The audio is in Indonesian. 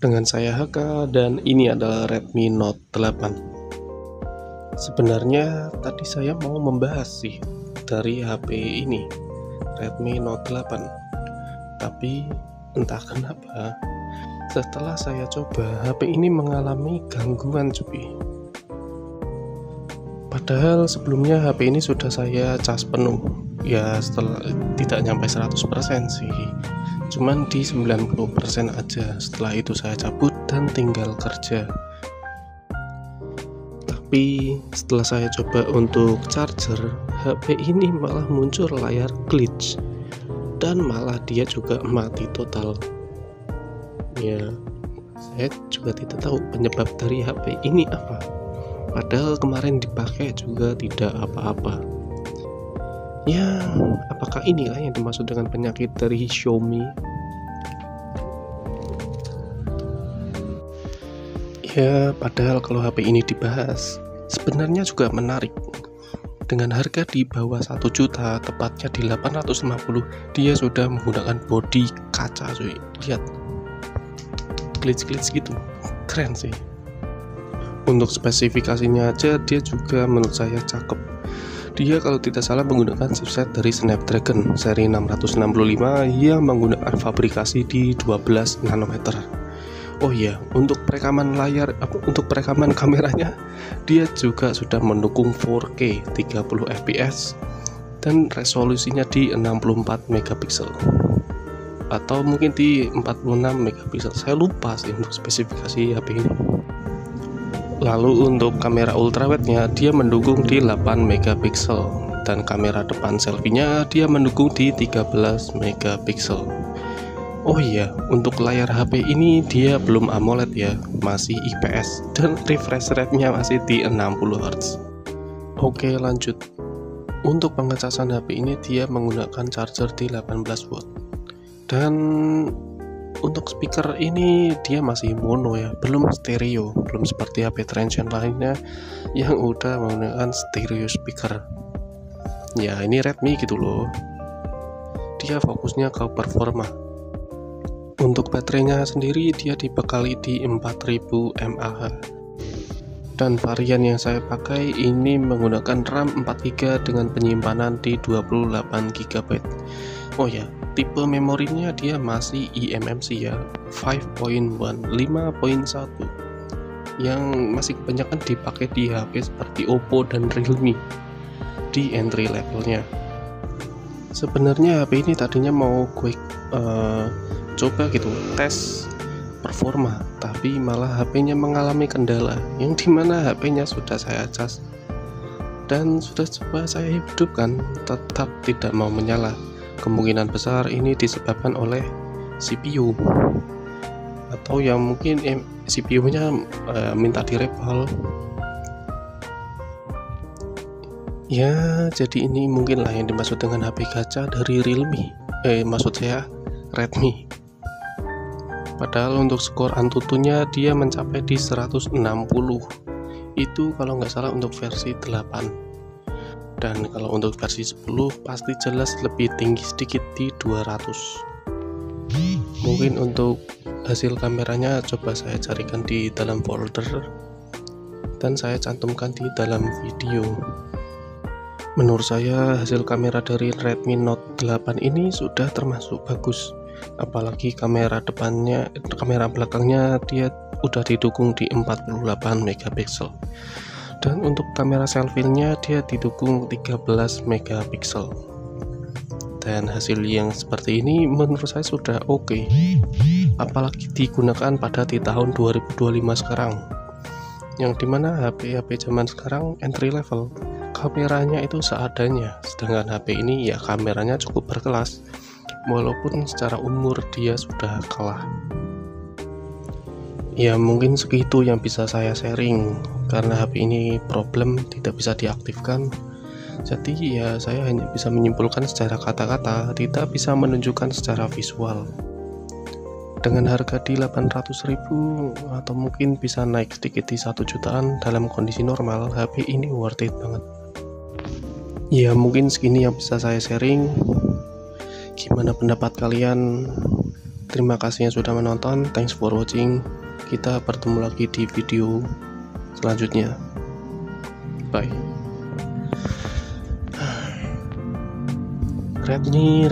Dengan saya HK dan ini adalah Redmi Note 8. Sebenarnya tadi saya mau membahas sih dari HP ini, Redmi Note 8. Tapi entah kenapa setelah saya coba HP ini mengalami gangguan cuy. Padahal sebelumnya HP ini sudah saya cas penuh. Ya setelah tidak nyampe 100% sih. Cuman di 90% aja. Setelah itu saya cabut dan tinggal kerja. Tapi setelah saya coba untuk charger, HP ini malah muncul layar glitch dan malah dia juga mati total. Ya, saya juga tidak tahu penyebab dari HP ini apa. Padahal kemarin dipakai juga tidak apa-apa. Ya, apakah inilah yang dimaksud dengan penyakit dari Xiaomi? Ya, padahal kalau HP ini dibahas, sebenarnya juga menarik. Dengan harga di bawah 1 juta, tepatnya di 850, dia sudah menggunakan bodi kaca cuy. Lihat, glitch-glitch gitu, keren sih. Untuk spesifikasinya aja, dia juga menurut saya cakep. Dia kalau tidak salah menggunakan chipset dari Snapdragon seri 665 yang menggunakan fabrikasi di 12 nanometer. Oh iya, untuk perekaman untuk perekaman kameranya, dia juga sudah mendukung 4K 30 fps dan resolusinya di 64 megapiksel atau mungkin di 46 megapiksel. Saya lupa sih untuk spesifikasi HP ini. Lalu untuk kamera ultrawide-nya dia mendukung di 8 megapiksel dan kamera depan selfie-nya dia mendukung di 13 megapiksel. Oh iya, untuk layar HP ini dia belum AMOLED ya, masih IPS dan refresh rate-nya masih di 60 Hz. Oke, lanjut. Untuk pengecasan HP ini dia menggunakan charger di 18 watt. Dan untuk speaker ini dia masih mono ya, belum stereo, belum seperti HP Transsion lainnya yang udah menggunakan stereo speaker. Ya ini Redmi gitu loh, dia fokusnya ke performa. Untuk baterainya sendiri dia dibekali di 4000 mAh. Dan varian yang saya pakai ini menggunakan RAM 4GB dengan penyimpanan di 28 GB. Oh ya, tipe memorinya dia masih eMMC ya, 5.1 yang masih kebanyakan dipakai di HP seperti Oppo dan Realme di entry levelnya. Sebenarnya HP ini tadinya mau gue coba gitu tes performa, tapi malah HP-nya mengalami kendala yang dimana HP-nya sudah saya cas dan sudah coba saya hidupkan, tetap tidak mau menyala. Kemungkinan besar ini disebabkan oleh CPU atau yang mungkin CPU-nya minta direcall. Ya, jadi ini mungkinlah yang dimaksud dengan HP gacha dari Realme. Maksud saya Redmi. Padahal untuk skor Antutunya dia mencapai di 160. Itu kalau nggak salah untuk versi 8. Dan kalau untuk versi 10 pasti jelas lebih tinggi sedikit di 200. Mungkin untuk hasil kameranya coba saya carikan di dalam folder dan saya cantumkan di dalam video. Menurut saya hasil kamera dari Redmi Note 8 ini sudah termasuk bagus. Apalagi kamera belakangnya dia udah didukung di 48 megapiksel. Dan untuk kamera selfie-nya dia didukung 13 megapiksel. Dan hasil yang seperti ini menurut saya sudah oke. Apalagi digunakan pada di tahun 2025 sekarang, yang dimana HP zaman sekarang entry level, kameranya itu seadanya. Sedangkan HP ini ya kameranya cukup berkelas, walaupun secara umur dia sudah kalah. Ya mungkin segitu yang bisa saya sharing, karena HP ini problem tidak bisa diaktifkan. Jadi ya saya hanya bisa menyimpulkan secara kata-kata, tidak bisa menunjukkan secara visual. Dengan harga di 800.000 atau mungkin bisa naik sedikit di 1 jutaan dalam kondisi normal, HP ini worth it banget. Ya mungkin segini yang bisa saya sharing. Gimana pendapat kalian? Terima kasih yang sudah menonton. Thanks for watching. Kita bertemu lagi di video selanjutnya. Bye. Redmi